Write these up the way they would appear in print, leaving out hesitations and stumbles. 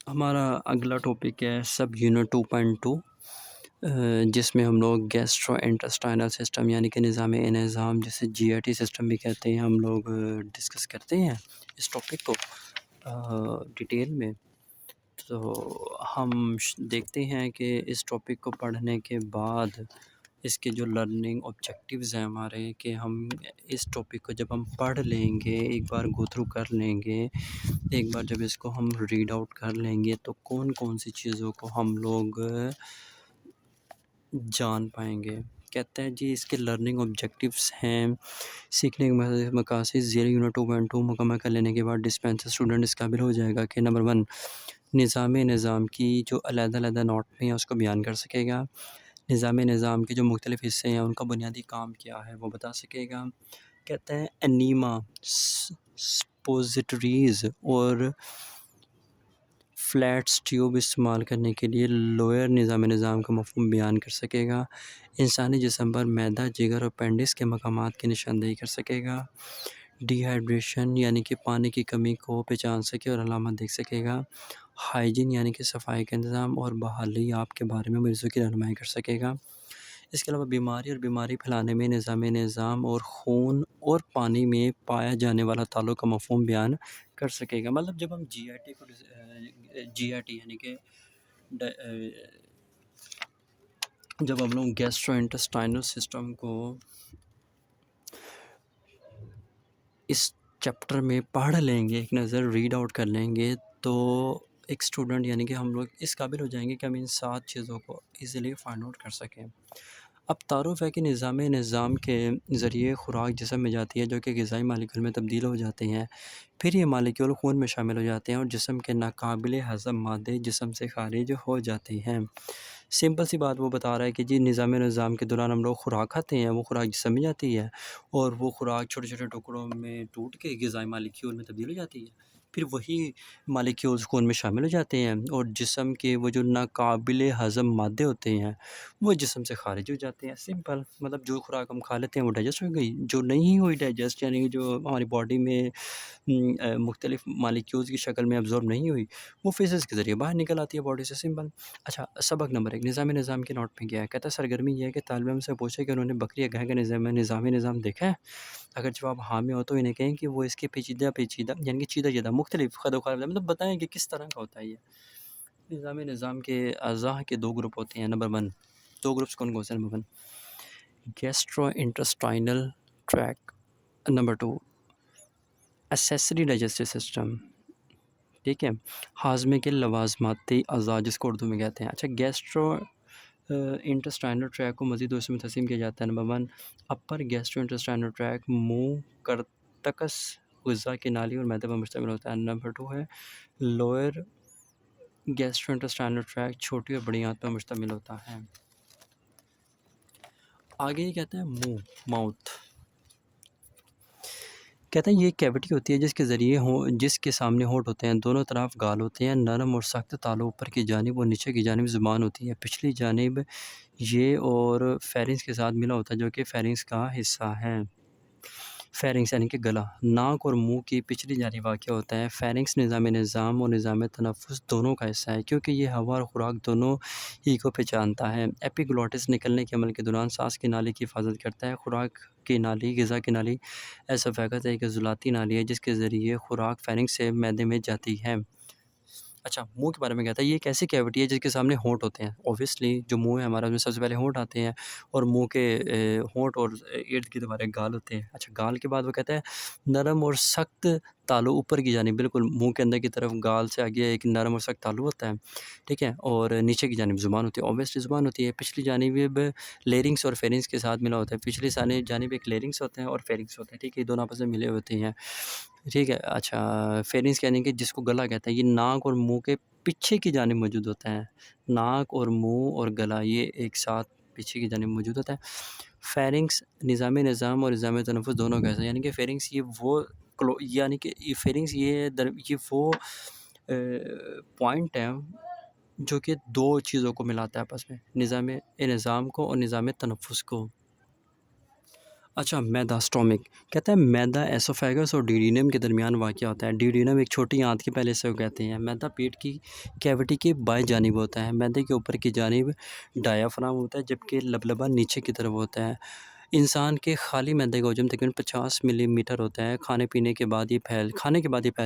ہمارا اگلا ٹاپک ہے سب یونٹ 2.2 جس میں ہم لوگ گیسٹرو انٹسٹائنل سسٹم یعنی کہ نظام انہضام جسے جی آئی ٹی سسٹم بھی کہتے ہیں ہم لوگ ڈسکس کرتے ہیں اس ٹاپک کو ڈیٹیل میں. تو ہم دیکھتے ہیں کہ اس ٹاپک کو پڑھنے کے بعد اس کے جو لرننگ آبجیکٹیوز ہیں ہمارے کہ ہم اس ٹاپک کو جب ہم پڑھ لیں گے ایک بار گو تھرو کر لیں گے ایک بار جب اس کو ہم ریڈ آؤٹ کر لیں گے تو کون کون سی چیزوں کو ہم لوگ جان پائیں گے. کہتے ہیں جی اس کے لرننگ آبجیکٹیوز ہیں سیکھنے کے مقاصد زیر یونٹ 2.2 مکمل کر لینے کے بعد ڈسپینسر اسٹوڈنٹ اس قابل ہو جائے گا کہ نمبر 1 نظام کی جو علیحدہ علیحدہ نوٹ میں ہیں اس کو بیان کر سکے گا. نظام کے جو مختلف حصے ہیں ان کا بنیادی کام کیا ہے وہ بتا سکے گا. کہتے ہیں انیما سپوزیٹریز اور فلیٹس ٹیوب استعمال کرنے کے لیے لوئر نظام کا مفہوم بیان کر سکے گا. انسانی جسم پر معدہ جگر اور اپینڈکس کے مقامات کی نشاندہی کر سکے گا. ڈی ہائیڈریشن یعنی کہ پانی کی کمی کو پہچان سکے اور علامت دیکھ سکے گا. ہائیجین یعنی کہ صفائی کا انتظام اور بحالی آپ کے بارے میں مریضوں کی رہنمائی کر سکے گا. اس کے علاوہ بیماری اور بیماری پھیلانے میں نظام اور خون اور پانی میں پایا جانے والا تعلق کا مفہوم بیان کر سکے گا. مطلب جب ہم جی آئی ٹی یعنی کہ جب ہم لوگ گیسٹرو انٹسٹائنل سسٹم کو اس چیپٹر میں پڑھ لیں گے ایک نظر ریڈ آؤٹ کر لیں گے تو ایک اسٹوڈنٹ یعنی کہ ہم لوگ اس قابل ہو جائیں گے کہ ہم ان 7 چیزوں کو ایزیلی فائنڈ آؤٹ کر سکیں. اب تعارف ہے کہ نظام کے ذریعے خوراک جسم میں جاتی ہے جو کہ غذائی مالیکول میں تبدیل ہو جاتے ہیں. پھر یہ مالیکول خون میں شامل ہو جاتے ہیں اور جسم کے ناقابل ہضم مادے جسم سے خارج ہو جاتے ہیں. سمپل سی بات وہ بتا رہا ہے کہ جی نظام کے دوران ہم لوگ خوراک کھاتے ہیں وہ خوراک جسم میں جاتی ہے اور وہ خوراک چھوٹے چھوٹے ٹکڑوں میں ٹوٹ کے غذائی مالیکول میں تبدیل ہو جاتی ہے. پھر وہی مالیکیولز خون میں شامل ہو جاتے ہیں اور جسم کے وہ جو ناقابل ہضم مادے ہوتے ہیں وہ جسم سے خارج ہو جاتے ہیں. سمپل مطلب جو خوراک ہم کھا لیتے ہیں وہ ڈائجسٹ ہو گئی، جو نہیں ہوئی ڈائجسٹ یعنی جو ہماری باڈی میں مختلف مالیکیولز کی شکل میں ابزورب نہیں ہوئی وہ فیسز کے ذریعے باہر نکل آتی ہے باڈی سے. سمپل. اچھا سبق نمبر 1 نظام کے نوٹ میں کیا ہے. کہتا ہے سرگرمی یہ ہے کہ طالب علم سے پوچھے کہ انہوں نے بکری یا گائے کا نظام دیکھا ہے. اگر جواب ہاں میں ہو تو انہیں کہیں کہ وہ اس کے پیچیدہ یعنی کہ چیدہ مختلف خد و خال مطلب بتائیں کہ کس طرح کا ہوتا ہے. یہ نظام کے اعضاء کے 2 گروپ ہوتے ہیں. نمبر 1 2 گروپس کون سے؟ Number 1 gastrointestinal tract, number 2 accessory digestive system. ٹھیک ہے، ہاضمے کے لوازماتی اعضاء جس کو اردو میں کہتے ہیں. اچھا گیسٹرو انٹسٹائنل ٹریک کو مزید دوسرے میں تقسیم کیا جاتا ہے. نمبر 1 اپر گیسٹرو انٹسٹائنل ٹریک منہ کرتکس غذا کی نالی اور معدے پر مشتمل ہوتا ہے. نمبر 2 ہے لوئر گیسٹرو انٹسٹائنل ٹریک چھوٹی اور بڑی آنت پر مشتمل ہوتا ہے. آگے یہ کہتے ہیں منہ ماؤتھ. کہتے ہیں یہ کیوٹی ہوتی ہے جس کے سامنے ہونٹ ہوتے ہیں، دونوں طرف گال ہوتے ہیں، نرم اور سخت تالو اوپر کی جانب اور نیچے کی جانب زبان ہوتی ہے. پچھلی جانب یہ اور فیرنکس کے ساتھ ملا ہوتا ہے جو کہ فیرنکس کا حصہ ہے. فیرنکس یعنی کہ گلا ناک اور منہ کی پچھلی جانب واقع ہوتا ہے. فیرنکس نظام اور نظام تنفس دونوں کا حصہ ہے کیونکہ یہ ہوا اور خوراک دونوں ہی کو پہچانتا ہے. ایپیگلوٹس نکلنے کے عمل کے دوران سانس کی نالی کی حفاظت کرتا ہے. خوراک کی نالی غذا کی نالی ایسوفیگس ایک عضلاتی نالی ہے جس کے ذریعے خوراک فیرنکس سے معدے میں جاتی ہے. اچھا منہ کے بارے میں کہتا ہے یہ ایک ایسی کیوٹی ہے جس کے سامنے ہونٹ ہوتے ہیں. اوبویسلی جو منہ ہے ہمارا اس میں سب سے پہلے ہونٹ آتے ہیں اور منہ کے ہونٹ اور ارد گرد ہمارے گال ہوتے ہیں. اچھا گال کے بعد وہ کہتا ہے نرم اور سخت تالو اوپر کی جانب بالکل منہ کے اندر کی طرف گال سے آگے ایک نرم اور سخت تالو ہوتا ہے. ٹھیک ہے، اور نیچے کی جانب زبان ہوتی ہے. اوبویسلی زبان ہوتی ہے. پچھلی جانب لیرنگس اور فیرنکس کے ساتھ ملا ہوتا ہے. پچھلی جانب ایک لیرنگس ہوتے ہیں اور فیرنکس ہوتے ہیں. ٹھیک ہے، یہ دونوں آپس میں ملے ہوتے ہیں. ٹھیک ہے. اچھا فیرنکس یعنی کہ جس کو گلا کہتا ہے یہ ناک اور منہ کے پیچھے کی جانب موجود ہوتا ہے. ناک اور منہ اور گلا یہ ایک ساتھ پیچھے کی جانب موجود ہوتا ہے. فیرنکس نظام اور نظام تنفس دونوں کا ہے. یعنی کہ فیرنکس یہ وہ پوائنٹ ہے جو کہ 2 چیزوں کو ملاتا ہے آپس میں، نظام کو اور نظام تنفس کو. اچھا، میدا اسٹومک کہتا ہے میدا ایسوفیگس اور ڈیڈینم کے درمیان واقع ہوتا ہے۔ ڈیڈینم ایک چھوٹی آنت کے پہلے سے کہتے ہیں۔ میدا پیٹ کی کیوٹی کے بائیں جانب ہوتا ہے۔ میدے کے اوپر کی جانب ڈایافرام ہوتا ہے جبکہ لبلبہ نیچے کی طرف ہوتا ہے۔ انسان کے خالی میدے کا حجم تقریباً 50 ملی میٹر ہوتا ہے۔ کھانے کے بعد یہ پھیل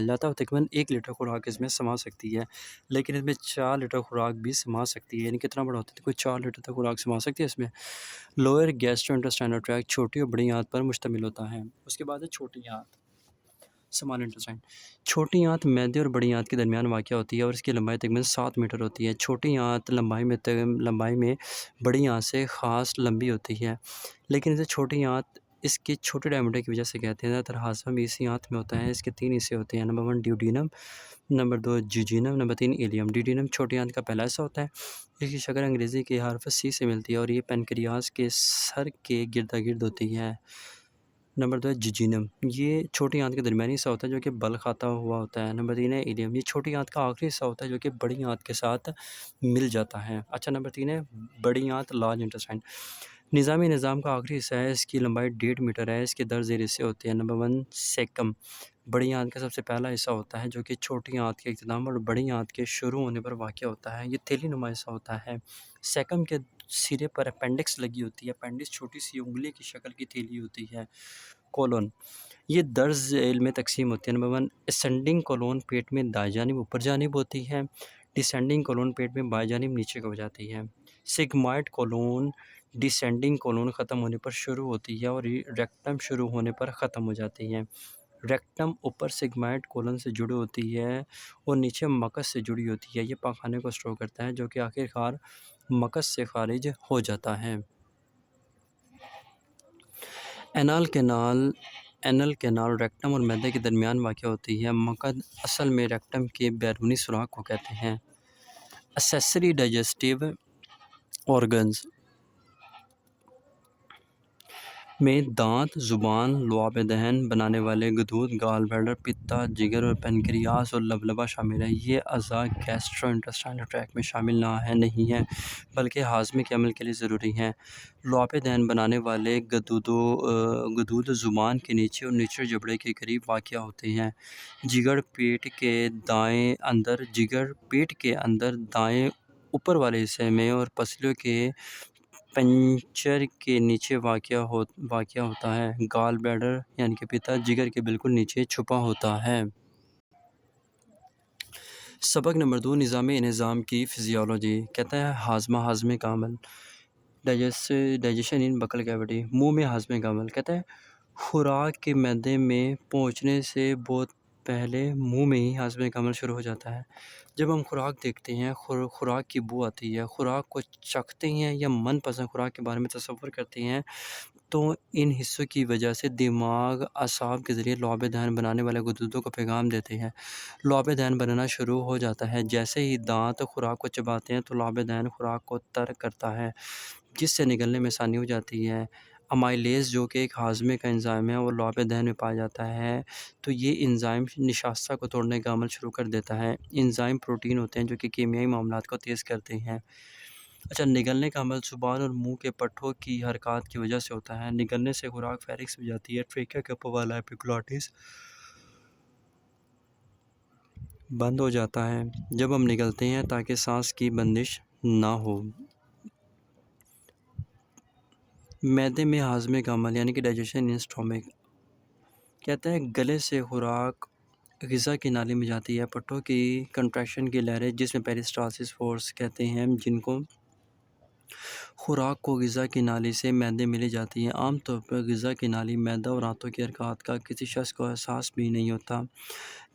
جاتا ہے اور تقریباً 1 لیٹر خوراک اس میں سما سکتی ہے، لیکن اس میں 4 لیٹر خوراک بھی سما سکتی ہے۔ یعنی کتنا بڑا ہوتا ہے؟ کوئی 4 لیٹر تک خوراک سما سکتی ہے اس میں۔ لوئر گیسٹرو انٹسٹائنل ٹریکٹ چھوٹی اور بڑی آنت پر مشتمل ہوتا ہے۔ اس کے بعد ہے چھوٹی آنت، اسمال انٹسٹائن۔ چھوٹی آنت میدے اور بڑی آنت کے درمیان واقع ہوتی ہے اور اس کی لمبائی تقریباً 7 میٹر ہوتی ہے۔ چھوٹی آنت لمبائی میں بڑی آنت سے خاص لمبی ہوتی ہے، لیکن اسے چھوٹی آنت اس کے چھوٹے ڈائمیٹر کی وجہ سے کہتے ہیں۔ زیادہ تر ہاضمہ بھی اسی آنت میں ہوتا ہے۔ اس کے 3 حصے ہوتے ہیں: نمبر 1 ڈیوڈینم، نمبر 2 جیجینم، نمبر 3 ایلیم۔ ڈیوڈینم چھوٹی آنت کا پہلا حصہ ہوتا ہے۔ اس کی شکل انگریزی کے حرف سی سے ملتی ہے اور یہ پینکریاس کے سر کے گردا گرد ہوتی ہے۔ نمبر 2 ہے جیجینم، یہ چھوٹی آنت کے درمیانی حصہ ہوتا ہے جو کہ بل کھاتا ہوا ہوتا ہے۔ نمبر 3 ہے ایلیم، یہ چھوٹی آنت کا آخری حصہ ہوتا ہے جو کہ بڑی آنت کے ساتھ مل جاتا ہے۔ اچھا، نمبر 3 ہے بڑی آنت، لارج انٹسٹائن۔ نظام کا آخری حصہ ہے، اس کی لمبائی 1.5 میٹر ہے، اس کے درج ذیل حصے ہوتے ہیں۔ نمبر 1 سیکم، بڑی آنت کا سب سے پہلا حصہ ہوتا ہے جو کہ چھوٹی آنت کے اختتام اور بڑی آنت کے شروع ہونے پر واقع ہوتا ہے۔ یہ تیلی نما حصہ ہوتا ہے۔ سیکم کے سرے پر اپینڈکس لگی ہوتی ہے۔ اپینڈکس چھوٹی سی انگلی کی شکل کی تیلی ہوتی ہے۔ کولون، یہ درج ذیل میں تقسیم ہوتی ہے۔ نمبر 1 اسینڈنگ کولون پیٹ میں دائیں جانب اوپر جانب ہوتی ہے۔ ڈسینڈنگ کولون پیٹ میں بائیں جانب نیچے کو ہو جاتی ہے۔ سگمائڈ کولون ڈسینڈنگ کولون ختم ہونے پر شروع ہوتی ہے اور ریکٹم شروع ہونے پر ختم ہو جاتی ہے۔ ریکٹم اوپر سگمائڈ کولون سے جڑی ہوتی ہے اور نیچے مکس سے جڑی ہوتی ہے۔ یہ پاخانے کو اسٹور کرتا ہے جو کہ آخر کار مکس سے خارج ہو جاتا ہے۔ اینل کینال ریکٹم اور معدے کے درمیان واقع ہوتی ہے۔ مقعد اصل میں ریکٹم کے بیرونی سوراخ کو کہتے ہیں۔ اسیسری ڈائجسٹیو آرگنز میں دانت، زبان، لعاب دہن بنانے والے غدود، گال بلیڈر، پتا، جگر اور پنکریاس اور لبلبہ شامل ہیں۔ یہ اعضاء گیسٹرو انٹسٹائنل ٹریکٹ میں شامل نہیں ہیں بلکہ ہاضمے کے عمل کے لیے ضروری ہیں۔ لعاب دہن بنانے والے غدود زبان کے نیچے اور نچلے جبڑے کے قریب واقع ہوتے ہیں۔ جگر پیٹ کے اندر دائیں اوپر والے حصے میں اور پسلیوں کے پنجر کے نیچے واقع ہوتا ہے۔ گال بلیڈر یعنی کہ پتا جگر کے بالکل نیچے چھپا ہوتا ہے۔ سبق نمبر 2 نظام کی فزیولوجی کہتا ہے ہاضمے کا عمل، ڈائجیشن ان بکل کیوٹی، منہ میں ہاضمے کا عمل کہتا ہے خوراک کے معدے میں پہنچنے سے بہت پہلے منہ میں ہی ہاضمے کا عمل شروع ہو جاتا ہے۔ جب ہم خوراک دیکھتے ہیں، خوراک کی بو آتی ہے، خوراک کو چکھتے ہیں یا من پسند خوراک کے بارے میں تصور کرتے ہیں تو ان حصوں کی وجہ سے دماغ اعصاب کے ذریعے لعاب دہن بنانے والے غدودوں کو پیغام دیتے ہیں۔ لعاب دہن بننا شروع ہو جاتا ہے۔ جیسے ہی دانت خوراک کو چباتے ہیں تو لعاب دہن خوراک کو ترک کرتا ہے جس سے نگلنے میں آسانی ہو جاتی ہے۔ امائلیز جو کہ ایک ہاضمے کا انزائم ہے وہ لعاب دہن میں پایا جاتا ہے تو یہ انزائم نشاستہ کو توڑنے کا عمل شروع کر دیتا ہے۔ انزائم پروٹین ہوتے ہیں جو کہ کیمیائی معاملات کو تیز کرتے ہیں۔ اچھا، نگلنے کا عمل زبان اور منہ کے پٹھوں کی حرکات کی وجہ سے ہوتا ہے۔ نگلنے سے خوراک فیرکس ہو جاتی ہے۔ ٹریکیا کا پوالا ایپیگلوٹس بند ہو جاتا ہے جب ہم نگلتے ہیں تاکہ سانس کی بندش نہ ہو۔ معدے میں ہاضمے کا عمل یعنی کہ ڈائجیشن ان اسٹومک کہتا ہے گلے سے خوراک غذا کی نالی میں جاتی ہے۔ پٹھوں کی کنٹریکشن کی لہریں جس میں پیریسٹالسس فورس کہتے ہیں جن کو خوراک کو غذا کی نالی سے معدے میں لے جاتی ہیں۔ عام طور پر غذا کی نالی معدہ اور آنتوں کی حرکات کا کسی شخص کو احساس بھی نہیں ہوتا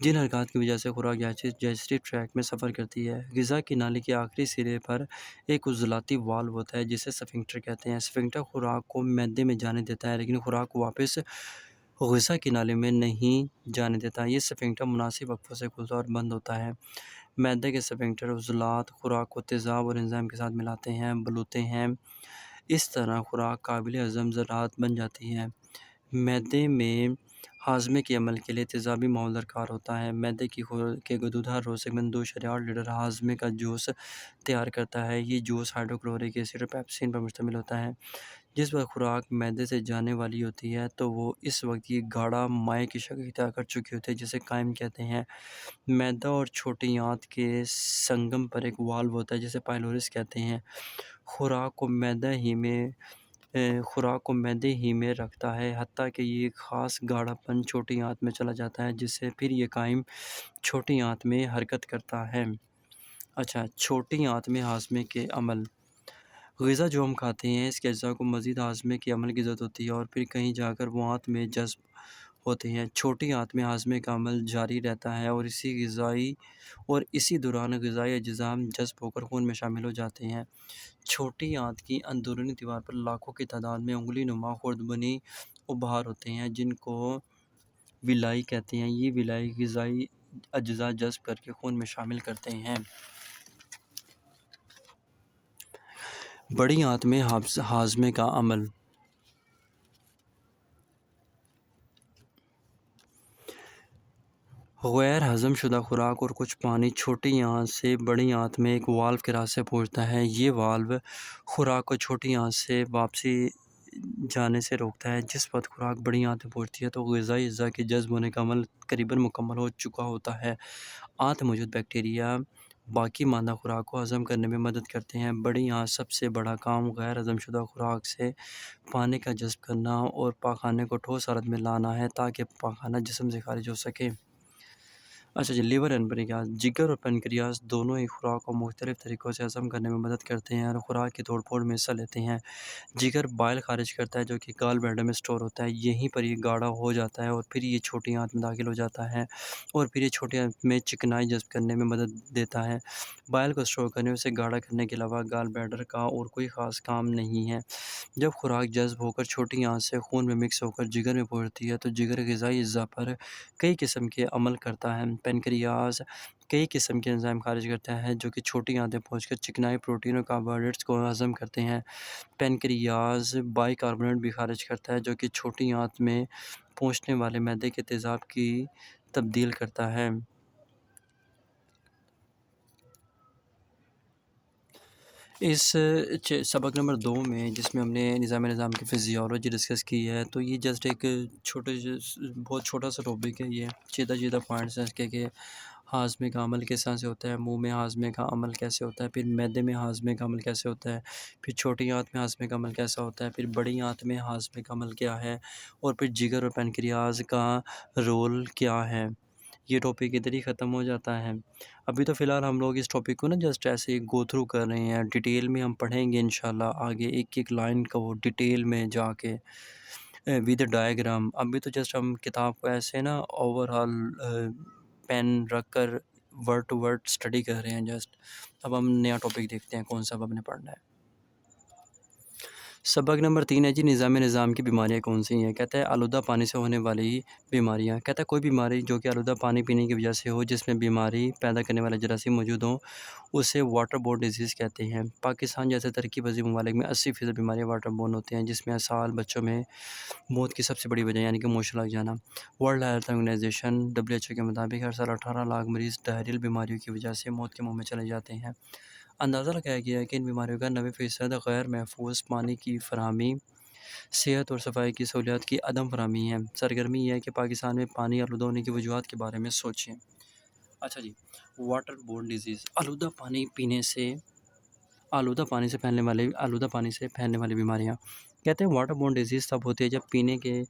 جن حرکات کی وجہ سے خوراک ڈائجسٹیو ٹریکٹ میں سفر کرتی ہے۔ غذا کی نالی کے آخری سرے پر ایک عضلاتی والو ہوتا ہے جسے سفنکٹر کہتے ہیں۔ سفنکٹر خوراک کو معدے میں جانے دیتا ہے لیکن خوراک کو واپس غذا کی نالی میں نہیں جانے دیتا۔ یہ سفنکٹر مناسب وقفوں سے کھلتا اور بند ہوتا ہے۔ معدے کے سفنکٹر عضلات خوراک کو تیزاب اور انزائم کے ساتھ ملاتے ہیں، بلوتے ہیں۔ اس طرح خوراک قابل ہضم ذرات بن جاتی ہے۔ معدے میں ہاضمے کے عمل کے لیے تیزابی ماحول درکار ہوتا ہے۔ معدے کے غدود ہر روز تقریباً 2.8 لیٹر ہاضمے کا جوس تیار کرتا ہے۔ یہ جوس ہائیڈروکلورک ایسڈ اور پیپسین پر مشتمل ہوتا ہے جس وقت خوراک معدے سے جانے والی ہوتی ہے تو وہ اس وقت یہ گاڑھا مائع کی شکل اختیار کر چکی ہوتی ہے، جسے قائم کہتے ہیں۔ معدہ اور چھوٹی آنت کے سنگم پر ایک والو ہوتا ہے جسے پائلورس کہتے ہیں۔ خوراک کو معدے ہی میں رکھتا ہے، حتیٰ کہ یہ خاص گاڑھا پن چھوٹی آنت میں چلا جاتا ہے، جس سے پھر یہ قائم چھوٹی آنت میں حرکت کرتا ہے۔ اچھا، چھوٹی آنت میں ہاضمے کے عمل۔ غذا جو ہم کھاتے ہیں اس کے اجزاء کو مزید ہاضمے کے عمل کی ضرورت ہوتی ہے اور پھر کہیں جا کر وہ آنت میں جذب ہوتے ہیں۔ چھوٹی آنت میں ہاضمے کا عمل جاری رہتا ہے اور اسی دوران غذائی اجزاء جذب ہو کر خون میں شامل ہو جاتے ہیں۔ چھوٹی آنت کی اندرونی دیوار پر لاکھوں کی تعداد میں انگلی نما خوردبینی ابھار ہوتے ہیں جن کو ولائی کہتے ہیں۔ یہ ولائی غذائی اجزاء جذب کر کے خون میں شامل کرتے ہیں۔ بڑی آنت میں ہاضمے کا عمل۔ غیر ہضم شدہ خوراک اور کچھ پانی چھوٹی آنت سے بڑی آنت میں ایک والو کے راستے پہنچتا ہے۔ یہ والو خوراک کو چھوٹی آنت سے واپسی جانے سے روکتا ہے۔ جس وقت خوراک بڑی آنت میں پہنچتی ہے تو غذائی اجزاء کے جذب ہونے کا عمل قریباً مکمل ہو چکا ہوتا ہے۔ آنت میں موجود بیکٹیریا باقی ماندہ خوراک کو ہضم کرنے میں مدد کرتے ہیں۔ بڑی آنت سب سے بڑا کام غیر ہضم شدہ خوراک سے پانی کا جذب کرنا اور پاخانے کو ٹھوس حالت میں لانا ہے تاکہ پاخانہ جسم سے خارج ہو سکے۔ اچھا جی، لیور اینڈ پنکریاس۔ جگر اور پنکریاس دونوں ہی خوراک کو مختلف طریقوں سے ہضم کرنے میں مدد کرتے ہیں اور خوراک کی توڑ پھوڑ میں حصہ لیتے ہیں۔ جگر بائل خارج کرتا ہے جو کہ گال بلیڈر میں سٹور ہوتا ہے۔ یہیں پر یہ گاڑھا ہو جاتا ہے اور پھر یہ چھوٹی آنت میں داخل ہو جاتا ہے اور پھر یہ چھوٹی آنت میں چکنائی جذب کرنے میں مدد دیتا ہے۔ بائل کو سٹور کرنے اور اسے گاڑھا کرنے کے علاوہ گال بلیڈر کا اور کوئی خاص کام نہیں ہے۔ جب خوراک جذب ہو کر چھوٹی آنت سے خون میں مکس ہو کر جگر میں پہنچتی ہے تو جگر غذائی اجزاء پر کئی قسم کے عمل کرتا ہے۔ پنکریاس کئی قسم کے انزائم خارج کرتا ہے جو کہ چھوٹی آنت میں پہنچ کر چکنائی، پروٹین اور کاربوہائیڈریٹس کو ہضم کرتے ہیں۔ پنکریاس بائی کاربونیٹ بھی خارج کرتا ہے جو کہ چھوٹی آنت میں پہنچنے والے معدے کے تیزاب کی تبدیل کرتا ہے۔ اس سبق نمبر 2 میں جس میں ہم نے نظام کی فزیولوجی ڈسکس کی ہے تو یہ جسٹ ایک بہت چھوٹا سا ٹاپک ہے۔ یہ چیدہ پوائنٹس ہیں اس کے کہ ہاضمے کا عمل کس طرح سے ہوتا ہے، منہ میں ہاضمے کا عمل کیسے ہوتا ہے، پھر معدے میں ہاضمے کا عمل کیسے ہوتا ہے، پھر چھوٹی آنت میں ہاضمے کا عمل کیسا ہوتا ہے، پھر بڑی آنت میں ہاضمے کا عمل کیا ہے، اور پھر جگر اور پنکریاس کا رول کیا ہے۔ یہ ٹاپک ادھر ہی ختم ہو جاتا ہے۔ ابھی تو فی الحال ہم لوگ اس ٹاپک کو نا جسٹ ایسے ہی گو تھرو کر رہے ہیں، ڈیٹیل میں ہم پڑھیں گے انشاءاللہ آگے ایک ایک لائن کا وہ ڈیٹیل میں جا کے ود ڈائیگرام۔ ابھی تو جسٹ ہم کتاب کو ایسے نا اوور آل پین رکھ کر ورڈ ٹو ورڈ اسٹڈی کر رہے ہیں جسٹ۔ اب ہم نیا ٹاپک دیکھتے ہیں کون سا اب ہم نے پڑھنا ہے۔ سبق نمبر 3 ہے جی، نظام کی بیماریاں کون سی ہیں؟ کہتا ہے آلودہ پانی سے ہونے والی بیماریاں۔ کہتا ہے کوئی بیماری جو کہ آلودہ پانی پینے کی وجہ سے ہو جس میں بیماری پیدا کرنے والے جراثیم موجود ہوں اسے واٹر بورن ڈیزیز کہتے ہیں۔ پاکستان جیسے ترقی پذیر ممالک میں 80% بیماریاں واٹر بورن ہوتی ہیں جس میں اسهال بچوں میں موت کی سب سے بڑی وجہ یعنی کہ موشن لگ جانا۔ ورلڈ ہیلتھ آرگنائزیشن WHO کے مطابق ہر سال 18 لاکھ مریض ڈائرل بیماریوں کی وجہ سے موت کے منہ میں چلے جاتے ہیں۔ اندازہ لگایا گیا ہے کہ ان بیماریوں کا 90% غیر محفوظ پانی کی فراہمی، صحت اور صفائی کی سہولیات کی عدم فراہمی ہے۔ سرگرمی یہ ہے کہ پاکستان میں پانی آلودہ ہونے کی وجوہات کے بارے میں سوچیں۔ اچھا جی، واٹر بورن ڈیزیز، آلودہ پانی سے پھیلنے والی بیماریاں۔ کہتے ہیں واٹر بورن ڈیزیز تب ہوتی ہے جب پینے کے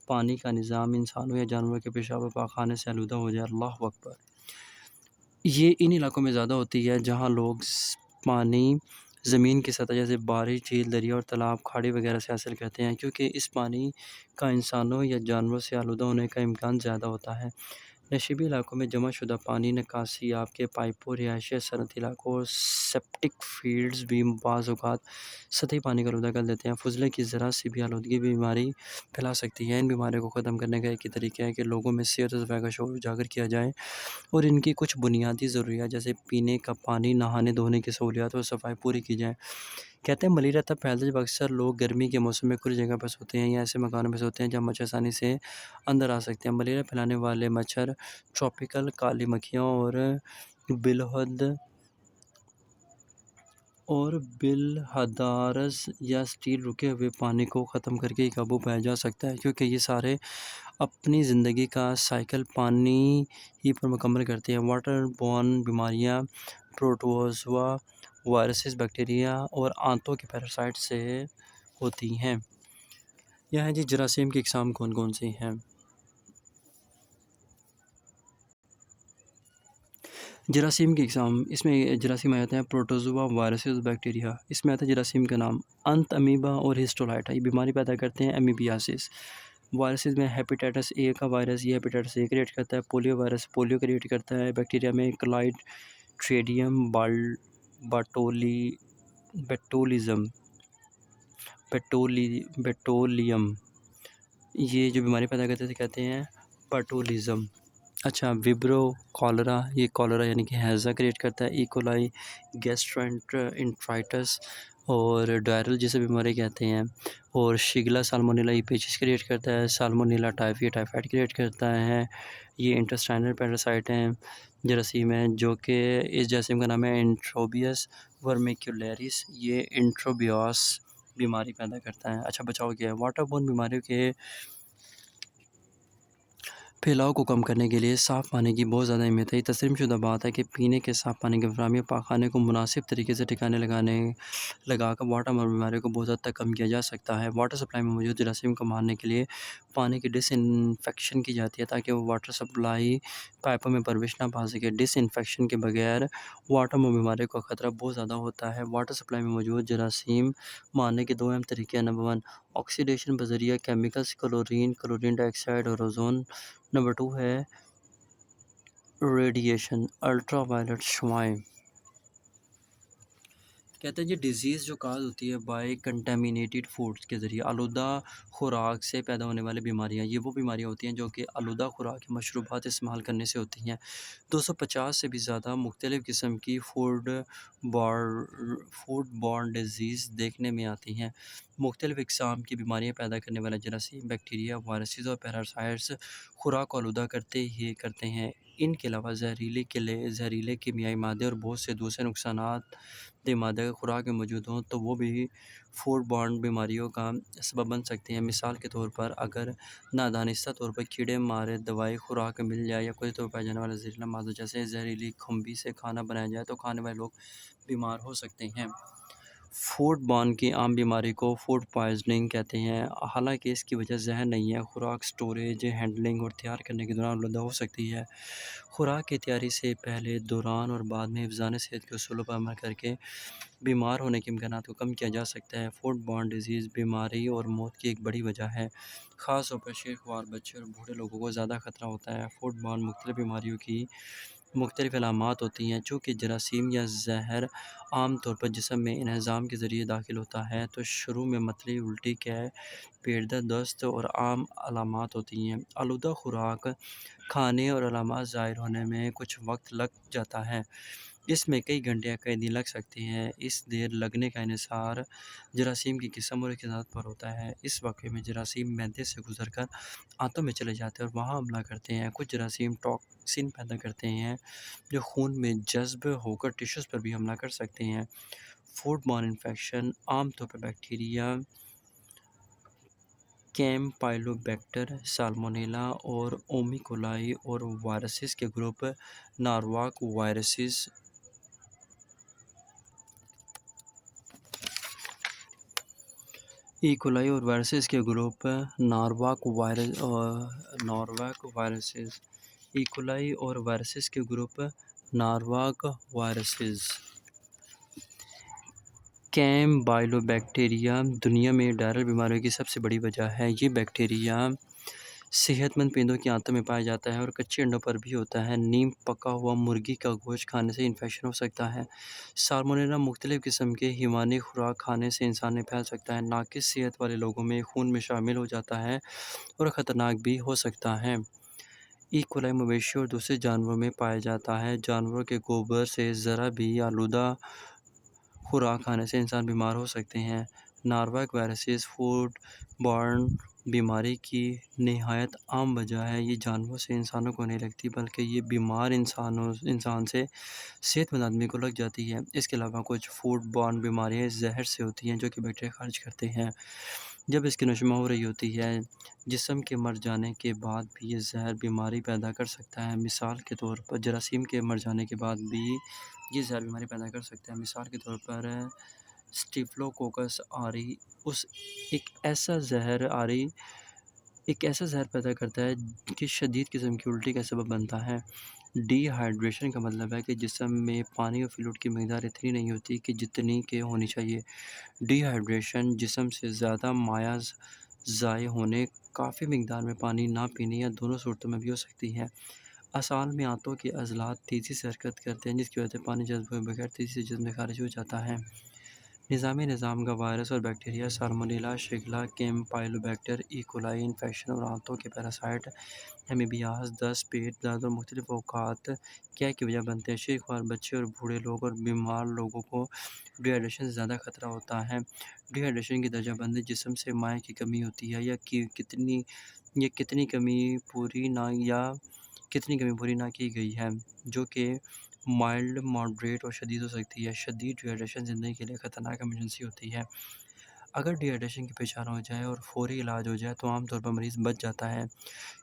پانی کا نظام انسانوں یا جانوروں کے پیشاب و پاخانے سے آلودہ ہو جائے۔ اللہ اکبر۔ یہ ان علاقوں میں زیادہ ہوتی ہے جہاں لوگ پانی زمین کی سطح جیسے بارش، جھیل، دریا اور تالاب، کھاڑی وغیرہ سے حاصل کرتے ہیں، کیونکہ اس پانی کا انسانوں یا جانوروں سے آلودہ ہونے کا امکان زیادہ ہوتا ہے۔ نشیبی علاقوں میں جمع شدہ پانی، نکاسی آب کے پائپوں، رہائشی صنعتی علاقوں اور سیپٹک فیلڈز بھی بعض اوقات سطحی پانی کا آلودہ کر دیتے ہیں۔ فضلے کی ذرا سی بھی آلودگی بیماری پھیلا سکتی ہے۔ ان بیماریوں کو ختم کرنے کا ایک ہی طریقہ ہے کہ لوگوں میں صحت و صفائی کا شعور اجاگر کیا جائے اور ان کی کچھ بنیادی ضروریات جیسے پینے کا پانی، نہانے دھونے کی سہولیات اور صفائی پوری کی جائے۔ کہتے ہیں ملیریا تب پھیلتا ہے جب اکثر لوگ گرمی کے موسم میں کھلی جگہ پر سوتے ہیں یا ایسے مکانوں میں سوتے ہیں جہاں مچھر آسانی سے اندر آ سکتے ہیں۔ ملیریا پھیلانے والے مچھر ٹراپیکل کالی مکھیاں اور اور بالحدارس یا اسٹیل رکے ہوئے پانی کو ختم کر کے قابو پایا جا سکتا ہے، کیونکہ یہ سارے اپنی زندگی کا سائیکل پانی ہی پر مکمل کرتے ہیں۔ واٹر بورن بیماریاں پروٹوزوا، وائرسز، بیکٹیریا اور آنتوں کے پیراسائٹ سے ہوتی ہیں۔ یہ ہیں جی جراثیم کی اقسام کون کون سی ہیں۔ جراثیم کی اقسام، اس میں جراثیم آتے ہیں پروٹوزوا، وائرسز، بیکٹیریا۔ اس میں آتا ہے جراثیم کا نام انت امیبا اور ہسٹولاٹا، یہ بیماری پیدا کرتے ہیں امیبیاسس۔ وائرسز میں ہیپیٹائٹس اے کا وائرس، یہ ہیپیٹائٹس اے کریٹ کرتا ہے۔ پولیو وائرس پولیو کریٹ کرتا ہے۔ بیکٹیریا میں کلائڈ ٹریڈیم بیٹولیم، یہ جو بیماری پیدا کرتے تھے کہتے ہیں باٹولیزم۔ اچھا، وبرو کالرا، یہ کالرا یعنی کہ ہیضہ کریٹ کرتا ہے۔ ایکولائی گیسٹرنٹرائٹس اور ڈائرل جسے بیماری کہتے ہیں، اور شگلا سالمونیلا یہ پیچس کریٹ کرتا ہے۔ سالمونیلا ٹائفی ٹائفائڈ کریٹ کرتا ہے۔ یہ انٹسٹائنل پیراسائٹ ہیں، جراثیم ہیں، جو کہ اس جراثیم کا نام ہے انٹروبیس ورمیکولیرس، یہ انٹروبیوس بیماری پیدا کرتا ہے۔ اچھا، بچاؤ کیا ہے؟ واٹر بورن بیماریوں کے پھیلاؤ کو کم کرنے کے لیے صاف پانی کی بہت زیادہ اہمیت ہے۔ یہ تسلیم شدہ بات ہے کہ پینے کے صاف پانی کی فراہمی پاخانے کو مناسب طریقے سے ٹھکانے لگا کر واٹر بورن بیماریوں کو بہت حد تک کم کیا جا سکتا ہے۔ واٹر سپلائی میں موجود جراثیم کو مارنے کے لیے پانی کی ڈس انفیکشن کی جاتی ہے تاکہ وہ واٹر سپلائی پائپوں میں پرویش نہ پا سکے۔ ڈس انفیکشن کے بغیر واٹر بورن بیماریوں کا خطرہ بہت زیادہ ہوتا ہے۔ واٹر سپلائی میں موجود جراثیم مارنے کے دو اہم طریقے ہیں۔ نمبر 1 آکسیڈیشن بذریعہ کیمیکلز، کلورین ڈائی آکسائڈ اور اوزون۔ نمبر 2 ہے ریڈیشن، الٹرا وائلٹ شعاعیں۔ کہتے ہیں جی ڈیزیز جو کاز ہوتی ہے بائی کنٹامینیٹڈ فوڈس کے ذریعے، آلودہ خوراک سے پیدا ہونے والی بیماریاں، یہ وہ بیماریاں ہوتی ہیں جو کہ آلودہ خوراک یا مشروبات استعمال کرنے سے ہوتی ہیں۔ 250 سے بھی زیادہ مختلف قسم کی فوڈ بورن ڈیزیز دیکھنے میں آتی ہیں۔ مختلف اقسام کی بیماریاں پیدا کرنے والا جراثیم، بیکٹیریا، وائرسز اور پیراسائٹس خوراک کو آلودہ کرتے ہیں۔ ان کے علاوہ زہریلے کیمیائی مادے اور بہت سے دوسرے نقصانات دہ مادے اگر خوراک میں موجود ہوں تو وہ بھی فوڈ بورن بیماریوں کا سبب بن سکتے ہیں۔ مثال کے طور پر اگر نادانستہ طور پر کیڑے مار دوائی خوراک میں مل جائے یا کوئی طور پر پائے جانے والا زہریلا مادہ جیسے زہریلی کھمبی سے کھانا بنایا جائے تو کھانے والے لوگ بیمار ہو سکتے ہیں۔ فوڈ بورن کی عام بیماری کو فوڈ پوائزننگ کہتے ہیں، حالانکہ اس کی وجہ زہر نہیں ہے۔ خوراک سٹوریج، ہینڈلنگ اور تیار کرنے کے دوران آلودہ ہو سکتی ہے۔ خوراک کی تیاری سے پہلے، دوران اور بعد میں حفظان صحت کے اصولوں پر عمل کر کے بیمار ہونے کے امکانات کو کم کیا جا سکتا ہے۔ فوڈ بورن ڈیزیز بیماری اور موت کی ایک بڑی وجہ ہے، خاص طور پر شیر خوار بچے اور بوڑھے لوگوں کو زیادہ خطرہ ہوتا ہے۔ فوڈ بورن مختلف بیماریوں کی مختلف علامات ہوتی ہیں۔ چونکہ جراثیم یا زہر عام طور پر جسم میں انہضام کے ذریعے داخل ہوتا ہے تو شروع میں متلی، الٹی، قے، پیٹ درد، دست اور عام علامات ہوتی ہیں۔ آلودہ خوراک کھانے اور علامات ظاہر ہونے میں کچھ وقت لگ جاتا ہے، اس میں کئی گھنٹے یا کئی دن لگ سکتے ہیں۔ اس دیر لگنے کا انحصار جراثیم کی قسم اور ذات پر ہوتا ہے۔ اس واقعے میں جراثیم معدے سے گزر کر آنتوں میں چلے جاتے ہیں اور وہاں حملہ کرتے ہیں۔ کچھ جراثیم ٹاکسن پیدا کرتے ہیں جو خون میں جذب ہو کر ٹشوز پر بھی حملہ کر سکتے ہیں۔ فوڈ بورن انفیکشن عام طور پر بیکٹیریا، کیمپائلوبیکٹر، سالمونیلا اور اومیکولائی اور وائرسز کے گروپ نارواک وائرسز ایکولائی اور وائرسز کے گروپ نارواک وائرسز ایکولائی اور وائرسز کے گروپ نارواک وائرسز کیمپائلوبیکٹیریا دنیا میں ڈائرل بیماریوں کی سب سے بڑی وجہ ہے۔ یہ بیکٹیریا صحت مند پرندوں کی آنتوں میں پایا جاتا ہے اور کچے انڈوں پر بھی ہوتا ہے۔ نیم پکا ہوا مرغی کا گوشت کھانے سے انفیکشن ہو سکتا ہے۔ سالمونیلا مختلف قسم کے حیوانی خوراک کھانے سے انسان میں پھیل سکتا ہے۔ ناقص صحت والے لوگوں میں خون میں شامل ہو جاتا ہے اور خطرناک بھی ہو سکتا ہے۔ ایکولائی مویشیوں اور دوسرے جانوروں میں پایا جاتا ہے۔ جانوروں کے گوبر سے ذرا بھی آلودہ خوراک کھانے سے انسان بیمار ہو سکتے ہیں۔ نارواک وائرسز فوڈ بورن بیماری کی نہایت عام وجہ ہے، یہ جانوروں سے انسانوں کو نہیں لگتی بلکہ یہ بیمار انسان سے صحت مند آدمی کو لگ جاتی ہے۔ اس کے علاوہ کچھ فوڈ بورن بیماریاں اس زہر سے ہوتی ہیں جو کہ بیکٹیریا خارج کرتے ہیں۔ جب اس کی نشو ہو رہی ہوتی ہے، جسم کے مر جانے کے بعد بھی یہ زہر بیماری پیدا کر سکتا ہے۔ مثال کے طور پر جراثیم کے مر جانے کے بعد بھی یہ زہر بیماری پیدا کر سکتا ہے۔ مثال کے طور پر اسٹیفلوکوکس آری ایک ایسا زہر پیدا کرتا ہے کہ شدید قسم کی الٹی کا سبب بنتا ہے۔ ڈی ہائیڈریشن کا مطلب ہے کہ جسم میں پانی اور فلوئڈ کی مقدار اتنی نہیں ہوتی کہ جتنی کہ ہونی چاہیے۔ ڈی ہائیڈریشن جسم سے زیادہ مائع ضائع ہونے، کافی مقدار میں پانی نہ پینے یا دونوں صورتوں میں بھی ہو سکتی ہے۔ اسال میں آنتوں کے عضلات تیزی سے حرکت کرتے ہیں جس کی وجہ سے پانی جذب ہوئے بغیر تیزی سے جسم سے خارج ہو جاتا ہے۔ نظام کا وائرس اور بیکٹیریا سالمونیلا، شگلا، کیمپائلوبیکٹر، ای کولائی انفیکشن اور آنتوں کے پیراسائٹ ہیمیبیاس، دست، پیٹ درد اور مختلف اوقات کیا کی وجہ بنتے ہیں۔ شیخ خوار بچے اور بوڑھے لوگ اور بیمار لوگوں کو ڈی ہائیڈریشن سے زیادہ خطرہ ہوتا ہے۔ ڈی ہائیڈریشن کی درجہ بندی جسم سے مائع کی کمی ہوتی ہے یا کتنی کمی پوری نہ کی گئی ہے، جو کہ مائلڈ، ماڈریٹ اور شدید ہو سکتی ہے۔ شدید ڈی ہائیڈریشن زندگی کے لیے خطرناک ایمرجنسی ہوتی ہے۔ اگر ڈی ہائیڈریشن کی پہچان ہو جائے اور فوری علاج ہو جائے تو عام طور پر مریض بچ جاتا ہے۔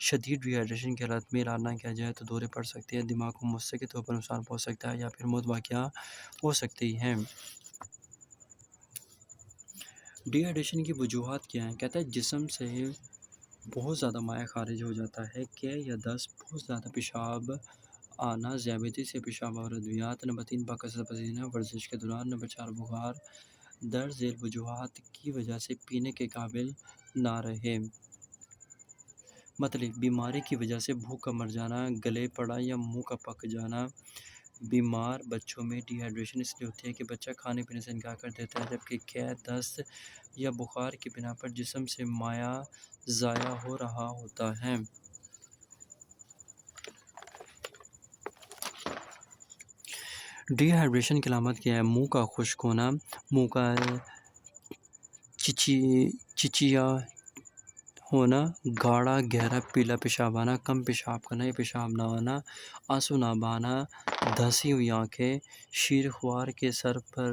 شدید ڈی ہائیڈریشن کی حالت میں علاج نہ کیا جائے تو دورے پڑ سکتے ہیں، دماغ کو مستقل طور پر نقصان پہنچ سکتا ہے یا پھر موت واقع ہو سکتی ہے۔ ڈی ہائیڈریشن کی وجوہات کیا ہیں؟ کہتا ہے جسم سے بہت زیادہ مائع خارج ہو جاتا ہے، یا دست، بہت زیادہ پیشاب آنا، ذیابیطس سے پیشاب اور ادویات۔ نمبر 3 بکثرت پسینہ ورزش کے دوران۔ نمبر 4 بخار۔ درج ذیل وجوہات کی وجہ سے پینے کے قابل نہ رہے، مطلب بیماری کی وجہ سے بھوک کا مر جانا، گلے پڑا یا منہ کا پک جانا۔ بیمار بچوں میں ڈی ہائیڈریشن اس لیے ہوتی ہے کہ بچہ کھانے پینے سے انکار کر دیتا ہے، جبکہ قید، دست یا بخار کی بنا پر جسم سے مائع ضائع ہو رہا ہوتا ہے۔ ڈی ہائیڈریشن کی علامت کیا ہے؟ منہ کا خشک ہونا، منہ کا چچیا ہونا، گاڑھا گہرا پیلا پیشاب آنا، کم پیشاب کرنا یا پیشاب نہ آنا، آنسو نہ بہانا، دھسی ہوئی آنکھیں، شیر خوار کے سر پر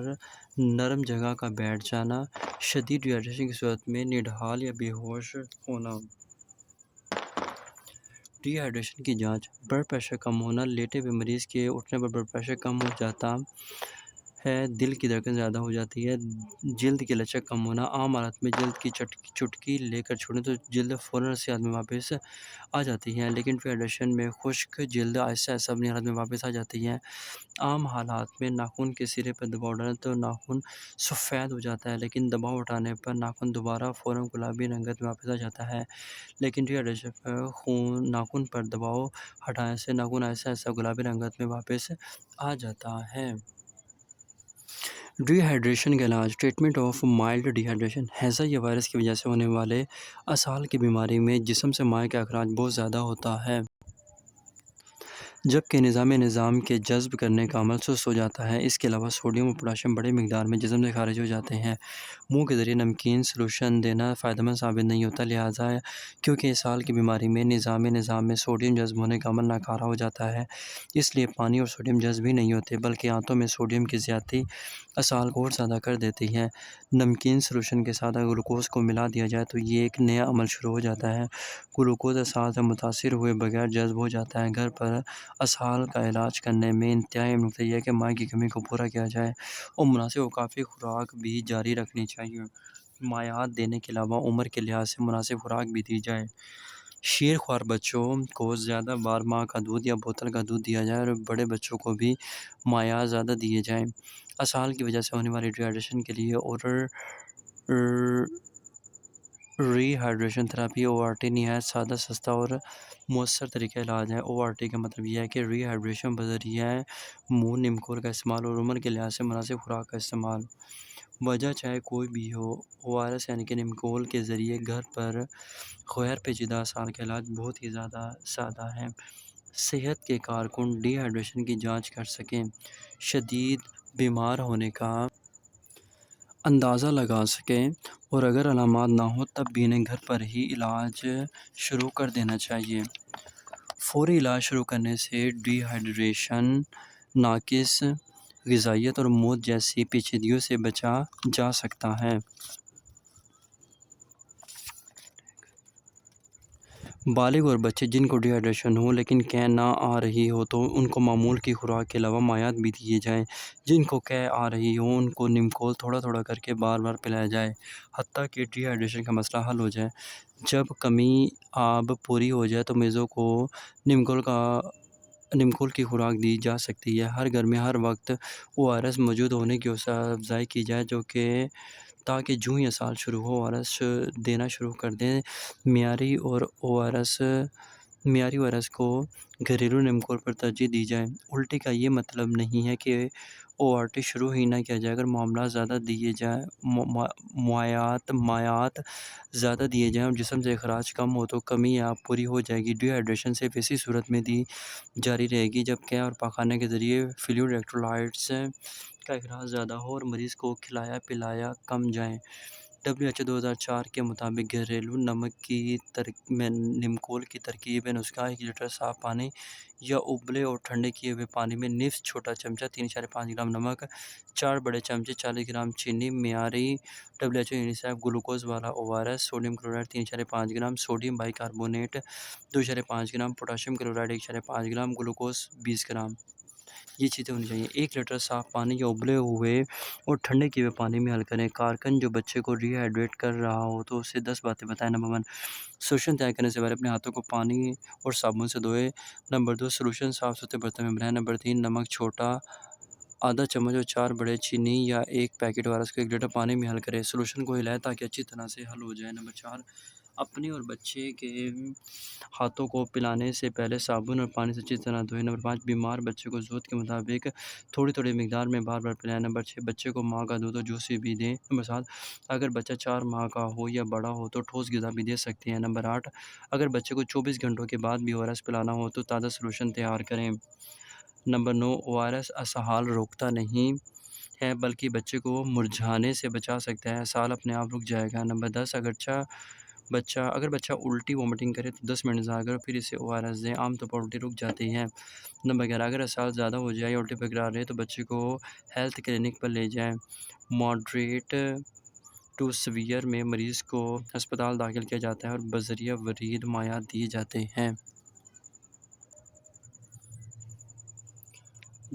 نرم جگہ کا بیٹھ جانا، شدید ڈی ہائیڈریشن کی صورت میں نڈھال یا بے ہوش ہونا۔ ڈی ہائیڈریشن کی جانچ۔ بلڈ پریشر کم ہونا، لیٹے ہوئے مریض کے اٹھنے پر بلڈ پریشر کم ہو جاتا ہے، دل کی دھڑکن زیادہ ہو جاتی ہے، جلد کی لچک کم ہونا۔ عام حالت میں جلد کی چٹکی لے کر چھوڑیں تو جلد فوراً صحت میں واپس آ جاتی ہے، لیکن ڈی ہائیڈریشن میں خشک جلد آہستہ آہستہ اپنی حالت میں واپس آ جاتی ہے۔ عام حالات میں ناخن کے سرے پر دباؤ ڈالیں تو ناخن سفید ہو جاتا ہے، لیکن دباؤ ہٹانے پر ناخن دوبارہ فوراً گلابی رنگت میں واپس آ جاتا ہے۔ لیکن ڈی ہائیڈریشن پر ناخن پر دباؤ ہٹانے سے ناخن آہستہ آہستہ گلابی رنگت میں واپس آ جاتا ہے۔ ڈی ہائیڈریشن کا علاج۔ Treatment of mild dehydration. ہیضہ یا وائرس کی وجہ سے ہونے والے اسال کی بیماری میں جسم سے مائع کا اخراج بہت زیادہ ہوتا ہے، جبکہ نظام کے جذب کرنے کا عمل سست ہو جاتا ہے۔ اس کے علاوہ سوڈیم اور پوٹاشیم بڑے مقدار میں جسم سے خارج ہو جاتے ہیں۔ منہ کے ذریعے نمکین سلوشن دینا فائدہ مند ثابت نہیں ہوتا، لہٰذا کیونکہ اسال کی بیماری میں نظام میں سوڈیم جذب ہونے کا عمل ناکارہ ہو جاتا ہے، اس لیے پانی اور سوڈیم جذب ہی نہیں ہوتے بلکہ آنتوں میں سوڈیم کی زیادتی اسال کو اور زیادہ کر دیتی ہے۔ نمکین سلوشن کے ساتھ اگر گلوکوز کو ملا دیا جائے تو ایک نیا عمل شروع ہو جاتا ہے، گلوکوز اسال سے متاثر ہوئے بغیر جذب ہو جاتا ہے۔ گھر پر اسال کا علاج کرنے میں انتہائی اہم نکتہ یہ ہے کہ مائع کی کمی کو پورا کیا جائے اور مناسب اور کافی خوراک بھی جاری رکھنی چاہیے۔ مائعات دینے کے علاوہ عمر کے لحاظ سے مناسب خوراک بھی دی جائے۔ شیر خوار بچوں کو زیادہ بار ماں کا دودھ یا بوتل کا دودھ دیا جائے اور بڑے بچوں کو بھی مائعات زیادہ دیے جائیں۔ اسال کی وجہ سے ہونے والی ڈی ہائیڈریشن کے لیے اورل ری ہائیڈریشن تھراپی ORT نہایت سادہ، سستا اور مؤثر طریقہ علاج ہے۔ ORT کا مطلب یہ ہے کہ ری ہائیڈریشن بذریعہ منہ نم گھول کا استعمال اور عمر کے لحاظ سے مناسب خوراک کا استعمال۔ وجہ چاہے کوئی بھی ہو، ORS یعنی کہ نم گھول کے ذریعے گھر پر غیر پیچیدہ اسال کا علاج بہت ہی زیادہ سادہ ہے۔ صحت کے کارکن ڈی ہائیڈریشن کی جانچ کر سکیں۔ شدید بیمار ہونے کا اندازہ لگا سکیں، اور اگر علامات نہ ہوں تب بھی انہیں گھر پر ہی علاج شروع کر دینا چاہیے۔ فوری علاج شروع کرنے سے ڈی ہائیڈریشن، ناقص غذائیت اور موت جیسی پیچیدگیوں سے بچا جا سکتا ہے۔ بالغ اور بچے جن کو ڈی ہائیڈریشن ہو لیکن قے نہ آ رہی ہو تو ان کو معمول کی خوراک کے علاوہ مائعات بھی دیے جائیں۔ جن کو قے آ رہی ہو ان کو نمکول تھوڑا تھوڑا کر کے بار بار پلایا جائے حتیٰ کہ ڈی ہائیڈریشن کا مسئلہ حل ہو جائے۔ جب کمی آب پوری ہو جائے تو مریضوں کو نمکول کی خوراک دی جا سکتی ہے۔ ہر گھر میں ہر وقت او آر ایس موجود ہونے کی حوصلہ افزائی کی جائے تاکہ جوں ہی اسال شروع ہو او آر ایس دینا شروع کر دیں۔ معیاری او آر ایس کو گھریلو نمکول پر ترجیح دی جائے۔ الٹی کا یہ مطلب نہیں ہے کہ او آر ٹی شروع ہی نہ کیا جائے۔ اگر معاملات زیادہ دیے جائیں، مائعات زیادہ دیے جائیں اور جسم سے اخراج کم ہو تو کمی آب پوری ہو جائے گی۔ ڈی ہائیڈریشن صرف اسی صورت میں دی جاری رہے گی جب قے اور پاخانے کے ذریعے فلوئڈ الیکٹرولائٹس کا اخراج زیادہ ہو اور مریض کو کھلایا پلایا کم جائے۔ WHO 2004 کے مطابق گھریلو نمکول کی ترکیب نسخہ 1 لیٹر صاف پانی یا ابلے اور ٹھنڈے کیے ہوئے پانی میں نصف چھوٹا چمچہ 3.5 گرام نمک، 4 بڑے چمچے 40 گرام چینی۔ معیاری WHO یونیسیف گلوکوز والا O R S: sodium chloride 3.5 gram, sodium by carbonate 2.5 gram, potassium chloride 1.5 gram, glucose 20 gram. یہ چیزیں ہونی چاہیے۔ 1 لیٹر صاف پانی یا ابلے ہوئے اور ٹھنڈے کیے ہوئے پانی میں حل کریں۔ کارکن جو بچے کو ری ہائیڈریٹ کر رہا ہو تو اسے 10 باتیں بتائیں۔ نمبر 1، سولوشن تیار کرنے سے پہلے اپنے ہاتھوں کو پانی اور صابن سے دھوئیں۔ نمبر 2، سولوشن صاف ستھرے برتن میں بنائیں۔ نمبر 3، نمک چھوٹا آدھا چمچ اور 4 بڑے چینی یا 1 پیکٹ او آر ایس کو 1 لیٹر پانی میں حل کریں۔ سولوشن کو ہلائیں تاکہ اچھی طرح سے حل ہو جائے۔ نمبر 4، اپنے اور بچے کے ہاتھوں کو پلانے سے پہلے صابن اور پانی سے اچھی طرح دھوئیں۔ نمبر 5، بیمار بچے کو ضرورت کے مطابق تھوڑی تھوڑی مقدار میں بار بار پلائیں۔ نمبر 6، بچے کو ماں کا دودھ اور جوس بھی دیں۔ نمبر 7، اگر بچہ 4 ماہ کا ہو یا بڑا ہو تو ٹھوس غذا بھی دے سکتے ہیں۔ نمبر 8، اگر بچے کو 24 گھنٹوں کے بعد بھی او آر ایس پلانا ہو تو تازہ سولوشن تیار کریں۔ نمبر 9، او آر ایس اسہال روکتا نہیں ہے بلکہ بچے کو مرجھانے سے بچا سکتا ہے، اسہال اپنے آپ رک جائے گا۔ نمبر 10، اگر بچہ الٹی وومٹنگ کرے تو 10 منٹ انتظار کریں پھر اسے او آر ایس دیں، عام طور پر الٹی رک جاتی ہے۔ نمبر 11، اگر اسہال زیادہ ہو جائے یا الٹی برقرار رہے تو بچے کو ہیلتھ کلینک پر لے جائیں۔ ماڈریٹ ٹو سیویئر میں مریض کو ہسپتال داخل کیا جاتا ہے اور بذریعہ ورید مائعات دیے جاتے ہیں۔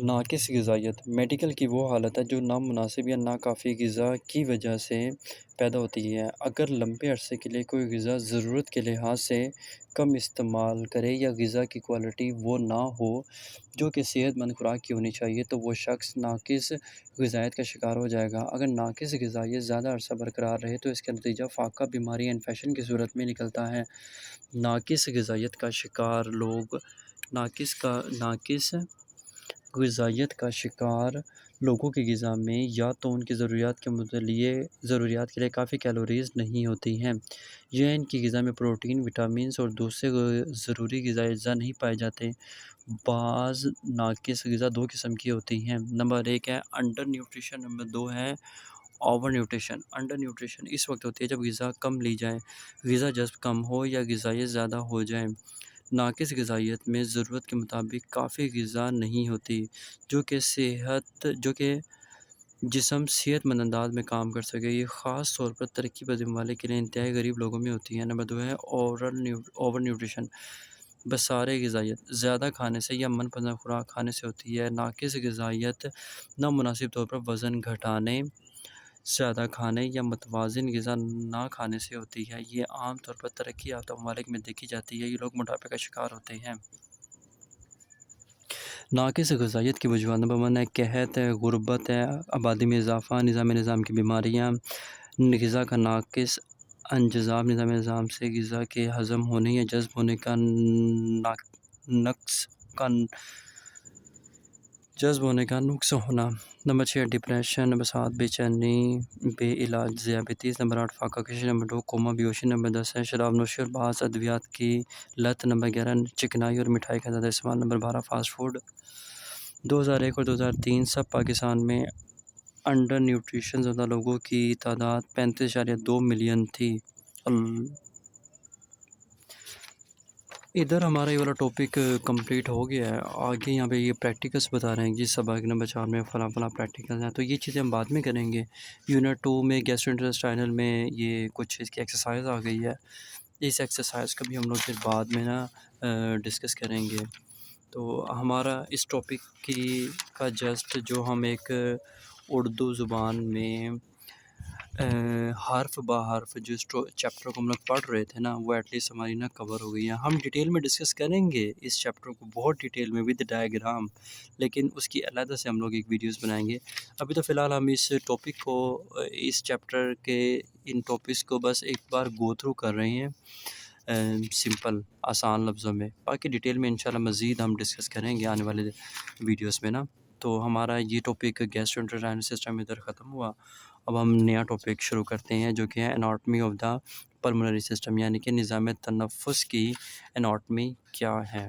ناقص غذائیت میڈیکل کی وہ حالت ہے جو نامناسب یا ناکافی غذا کی وجہ سے پیدا ہوتی ہے۔ اگر لمبے عرصے کے لیے کوئی غذا ضرورت کے لحاظ سے کم استعمال کرے یا غذا کی کوالٹی وہ نہ ہو جو کہ صحت مند خوراک کی ہونی چاہیے تو وہ شخص ناقص غذائیت کا شکار ہو جائے گا۔ اگر ناقص غذائیت زیادہ عرصہ برقرار رہے تو اس کا نتیجہ فاقہ بیماری یا انفیکشن کی صورت میں نکلتا ہے۔ ناقص غذائیت کا شکار لوگوں کی غذا میں یا تو ان کی ضروریات کے لیے کافی کیلوریز نہیں ہوتی ہیں یا ان کی غذا میں پروٹین، وٹامنز اور دوسرے ضروری غذائی اجزاء نہیں پائے جاتے۔ بعض ناقص غذا 2 قسم کی ہوتی ہیں۔ نمبر 1 ہے انڈر نیوٹریشن، نمبر 2 ہے اوور نیوٹریشن۔ انڈر نیوٹریشن اس وقت ہوتی ہے جب غذا کم لی جائے، غذا جذب کم ہو یا غذائیت زیادہ ہو جائے۔ ناقص غذائیت میں ضرورت کے مطابق کافی غذا نہیں ہوتی جو کہ جسم صحت مند انداز میں کام کر سکے۔ یہ خاص طور پر ترقی پذیر ممالک کے لیے انتہائی غریب لوگوں میں ہوتی ہے۔ نمبر 2 ہے اوور نیوٹریشن، بسارِ غذائیت زیادہ کھانے سے یا من پسند خوراک کھانے سے ہوتی ہے۔ ناقص غذائیت نامناسب طور پر وزن گھٹانے، زیادہ کھانے یا متوازن غذا نہ کھانے سے ہوتی ہے۔ یہ عام طور پر ترقی یافتہ ممالک میں دیکھی جاتی ہے۔ یہ لوگ موٹاپے کا شکار ہوتے ہیں۔ ناقص غذائیت کی وجوہات: نمبر 1 ہے قحط ہے، غربت ہے، آبادی میں اضافہ، نظام کی بیماریاں، غذا کا ناقص انجذاب، نظام سے غذا کے ہضم ہونے یا جذب ہونے کا نقص ہونا۔ نمبر 6 ڈپریشن، نمبر 7 بے چینی بے علاج ذیابیطس، نمبر 8 فاقہ کشی، نمبر 9 کوما بیہوشی، نمبر 10 ہے شراب نوشی اور بعض ادویات کی لت، نمبر 11 چکنائی اور مٹھائی کا زیادہ استعمال، نمبر 12 فاسٹ فوڈ۔ 2001 اور 2003 سب پاکستان میں انڈر نیوٹریشن زدہ لوگوں کی تعداد 35.2 ملین تھی۔ ادھر ہمارا یہ والا ٹاپک کمپلیٹ ہو گیا ہے۔ آگے یہاں پہ یہ پریکٹیکلس بتا رہے ہیں جی سبق نمبر 4 میں فلاں فلاں پریکٹیکل ہیں، تو یہ چیزیں ہم بعد میں کریں گے۔ یونٹ 2 میں گیسٹرو میں یہ کچھ اس کی ایکسرسائز آ گئی ہے، اس ایکسرسائز کا بھی ہم لوگ پھر بعد میں ڈسکس کریں گے۔ تو ہمارا اس ٹاپک کا جسٹ جو ہم ایک اردو زبان میں حرف با حرف جو چیپٹر کو ہم لوگ پڑھ رہے تھے نا، وہ ایٹ لیسٹ ہماری کور ہو گئی ہے۔ ہم ڈیٹیل میں ڈسکس کریں گے اس چیپٹر کو بہت ڈیٹیل میں ود ڈائیگرام، لیکن اس کی علیحدہ سے ہم لوگ ایک ویڈیوز بنائیں گے۔ ابھی تو فی الحال ہم اس ٹاپک کو، اس چیپٹر کے ان ٹاپکس کو بس ایک بار گو تھرو کر رہے ہیں سمپل آسان لفظوں میں، باقی ڈیٹیل میں انشاءاللہ مزید ہم ڈسکس کریں گے آنے والے ویڈیوز میں نا۔ تو ہمارا یہ ٹاپک گیسٹرو سسٹم ادھر ختم ہوا۔ اب ہم نیا ٹاپک شروع کرتے ہیں جو کہ ہے anatomy of the pulmonary system, یعنی کہ نظام تنفس کی اناٹمی کیا ہے۔